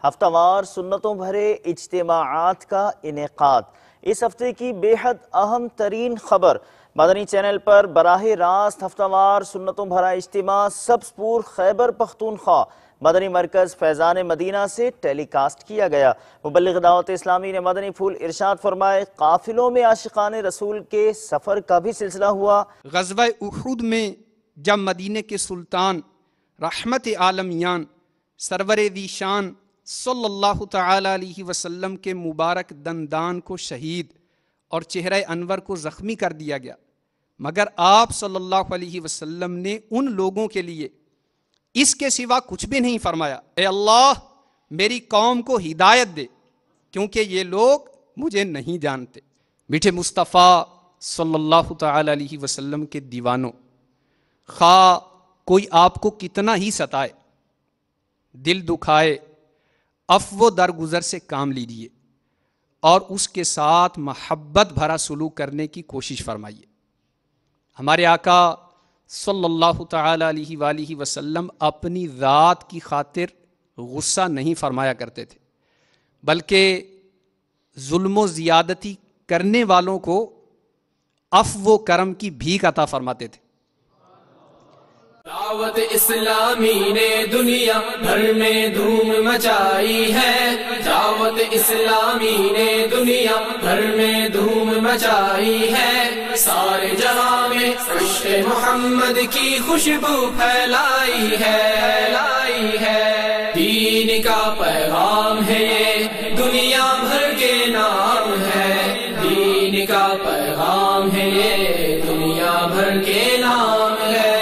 ہفتہ وار سنتوں بھرے اجتماعات کا انعقاد۔ اس ہفتے کی بے حد اہم ترین خبر مدنی چینل پر براہ راست ہفتہ وار سنتوں بھرا اجتماع سبز-پور خیبر پختونخوا مدنی مرکز فیضان مدینہ سے ٹیلی کاسٹ کیا گیا۔ مبلغ دعوت اسلامی نے مدنی پھول ارشاد فرمائے، قافلوں میں عاشقان رسول کے سفر کا بھی سلسلہ ہوا۔ غزوہ احد میں جب مدینے کے سلطان رحمت عالمیان سرور ذی شان صلی اللہ تعالی علیہ وسلم کے مبارک دندان کو شہید اور چہرہ انور کو زخمی کر دیا گیا، مگر آپ صلی اللہ علیہ وسلم نے ان لوگوں کے لیے اس کے سوا کچھ بھی نہیں فرمایا، اے اللہ میری قوم کو ہدایت دے کیونکہ یہ لوگ مجھے نہیں جانتے۔ میٹھے مصطفیٰ صلی اللہ تعالی علیہ وسلم کے دیوانوں، خواہ کوئی آپ کو کتنا ہی ستائے، دل دکھائے، عفو درگزر سے کام لیجیے اور اس کے ساتھ محبت بھرا سلوک کرنے کی کوشش فرمائیے۔ ہمارے آقا صلی اللہ تعالی علیہ وآلہ وسلم اپنی ذات کی خاطر غصہ نہیں فرمایا کرتے تھے، بلکہ ظلم و زیادتی کرنے والوں کو عفو و کرم کی بھیک عطا فرماتے تھے۔ دعوت اسلامی نے دنیا بھر میں دھوم مچائی ہے، دعوت اسلامی نے دنیا بھر میں دھوم مچائی ہے، سارے جہاں میں عشق محمد کی خوشبو پھیلائی ہے، دین کا پیغام ہے یہ دنیا بھر کے نام ہے، دین کا پیغام ہے یہ دنیا بھر کے نام ہے۔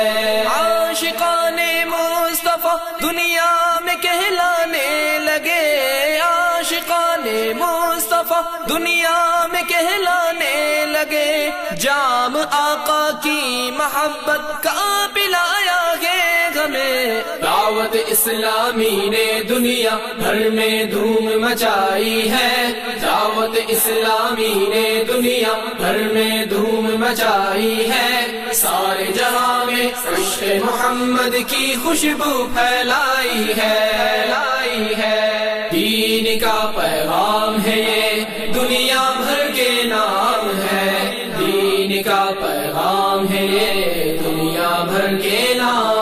دنیا میں کہلانے لگے، عاشقان مصطفیٰ دنیا میں کہلانے لگے، جام آقا کی محبت کا پلایا گے ہمیں۔ دعوت اسلامی نے دنیا بھر میں دھوم مچائی ہے، دعوت اسلامی نے دنیا بھر میں دھوم مچائی ہے، سارے جہاں میں عشق محمد کی خوشبو پھیلائی ہے، دین کا پیغام ہے یہ دنیا بھر کے نام ہے، دین کا پیغام ہے یہ دنیا بھر کے نام